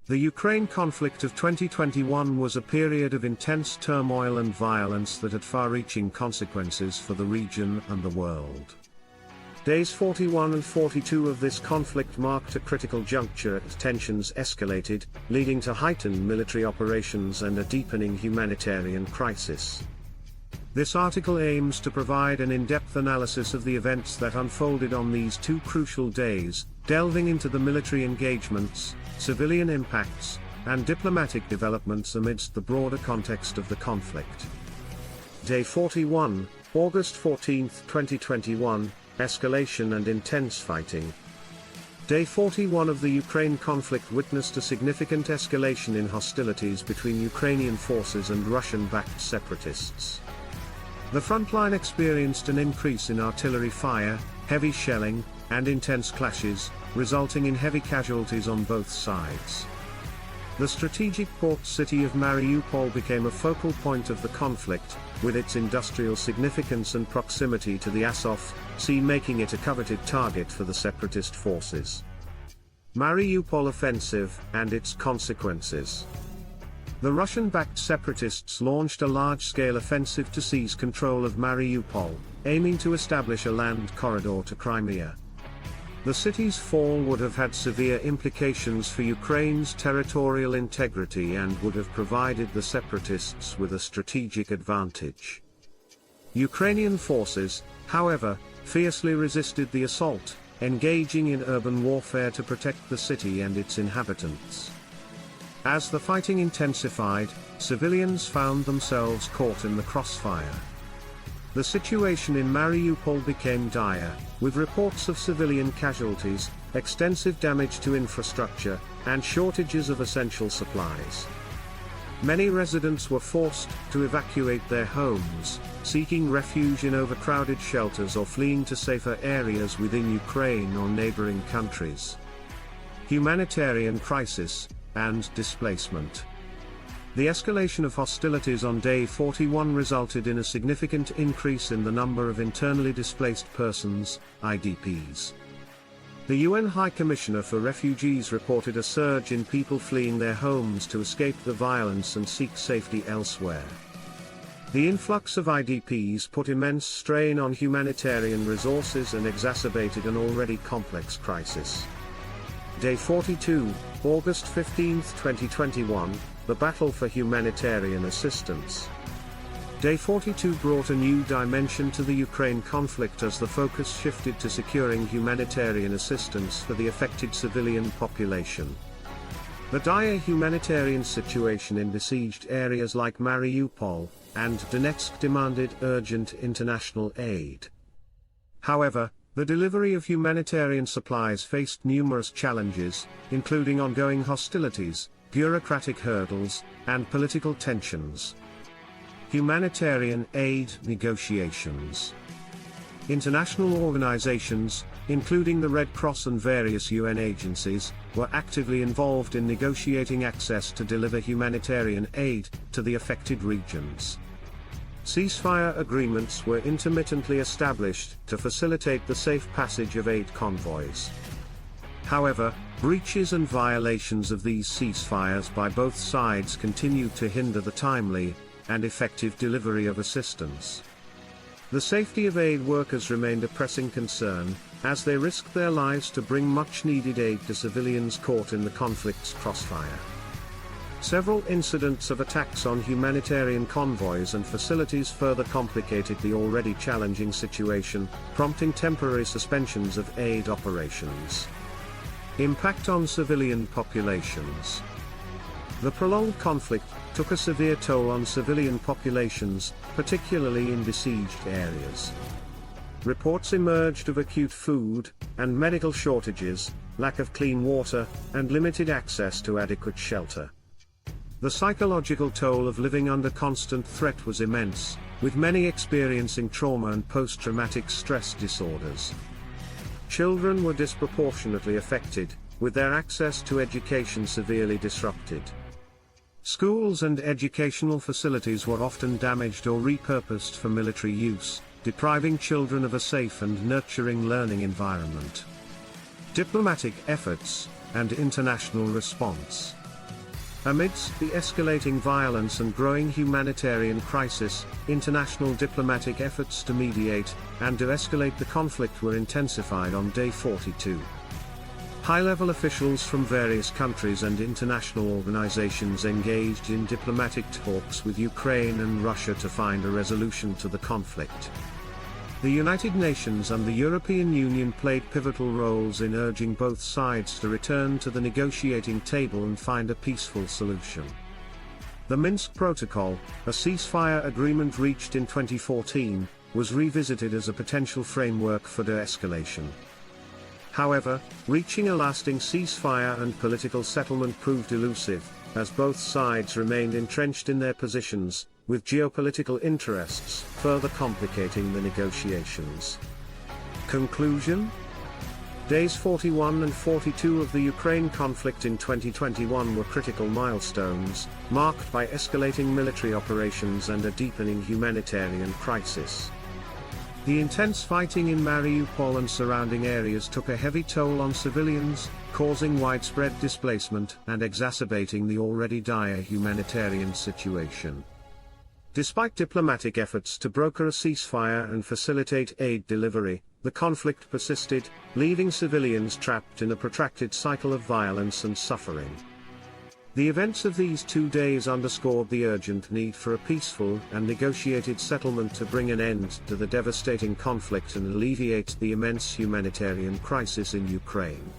The Ukraine conflict of 2021 was a period of intense turmoil and violence that had far-reaching consequences for the region and the world. Days 41 and 42 of this conflict marked a critical juncture as tensions escalated, leading to heightened military operations and a deepening humanitarian crisis. This article aims to provide an in-depth analysis of the events that unfolded on these two crucial days, delving into the military engagements, civilian impacts, and diplomatic developments amidst the broader context of the conflict. Day 41, August 14, 2021, Escalation and Intense Fighting. Day 41 of the Ukraine conflict witnessed a significant escalation in hostilities between Ukrainian forces and Russian-backed separatists. The front line experienced an increase in artillery fire, heavy shelling, and intense clashes, resulting in heavy casualties on both sides. The strategic port city of Mariupol became a focal point of the conflict, with its industrial significance and proximity to the Azov Sea making it a coveted target for the separatist forces. Mariupol offensive and its consequences. The Russian-backed separatists launched a large-scale offensive to seize control of Mariupol, aiming to establish a land corridor to Crimea. The city's fall would have had severe implications for Ukraine's territorial integrity and would have provided the separatists with a strategic advantage. Ukrainian forces, however, fiercely resisted the assault, engaging in urban warfare to protect the city and its inhabitants. As the fighting intensified, civilians found themselves caught in the crossfire. The situation in Mariupol became dire, with reports of civilian casualties, extensive damage to infrastructure, and shortages of essential supplies. Many residents were forced to evacuate their homes, seeking refuge in overcrowded shelters or fleeing to safer areas within Ukraine or neighboring countries. Humanitarian crisis and displacement. The escalation of hostilities on day 41 resulted in a significant increase in the number of internally displaced persons, IDPs. The UN High Commissioner for Refugees reported a surge in people fleeing their homes to escape the violence and seek safety elsewhere. The influx of IDPs put immense strain on humanitarian resources and exacerbated an already complex crisis. Day 42, August 15, 2021, the battle for humanitarian assistance. Day 42 brought a new dimension to the Ukraine conflict as the focus shifted to securing humanitarian assistance for the affected civilian population. The dire humanitarian situation in besieged areas like Mariupol and Donetsk demanded urgent international aid. However, the delivery of humanitarian supplies faced numerous challenges, including ongoing hostilities, bureaucratic hurdles, and political tensions. Humanitarian aid negotiations. International organizations, including the Red Cross and various UN agencies, were actively involved in negotiating access to deliver humanitarian aid to the affected regions. Ceasefire agreements were intermittently established to facilitate the safe passage of aid convoys. However, breaches and violations of these ceasefires by both sides continued to hinder the timely and effective delivery of assistance. The safety of aid workers remained a pressing concern, as they risked their lives to bring much-needed aid to civilians caught in the conflict's crossfire. Several incidents of attacks on humanitarian convoys and facilities further complicated the already challenging situation, prompting temporary suspensions of aid operations. Impact on civilian populations. The prolonged conflict took a severe toll on civilian populations, particularly in besieged areas. Reports emerged of acute food and medical shortages, lack of clean water, and limited access to adequate shelter. The psychological toll of living under constant threat was immense, with many experiencing trauma and post-traumatic stress disorders. Children were disproportionately affected, with their access to education severely disrupted. Schools and educational facilities were often damaged or repurposed for military use, depriving children of a safe and nurturing learning environment. Diplomatic efforts and international response. Amidst the escalating violence and growing humanitarian crisis, international diplomatic efforts to mediate and de-escalate the conflict were intensified on day 42. High-level officials from various countries and international organizations engaged in diplomatic talks with Ukraine and Russia to find a resolution to the conflict. The United Nations and the European Union played pivotal roles in urging both sides to return to the negotiating table and find a peaceful solution. The Minsk Protocol, a ceasefire agreement reached in 2014, was revisited as a potential framework for de-escalation. However, reaching a lasting ceasefire and political settlement proved elusive, as both sides remained entrenched in their positions, with geopolitical interests further complicating the negotiations. Conclusion? Days 41 and 42 of the Ukraine conflict in 2021 were critical milestones, marked by escalating military operations and a deepening humanitarian crisis. The intense fighting in Mariupol and surrounding areas took a heavy toll on civilians, causing widespread displacement and exacerbating the already dire humanitarian situation. Despite diplomatic efforts to broker a ceasefire and facilitate aid delivery, the conflict persisted, leaving civilians trapped in a protracted cycle of violence and suffering. The events of these 2 days underscored the urgent need for a peaceful and negotiated settlement to bring an end to the devastating conflict and alleviate the immense humanitarian crisis in Ukraine.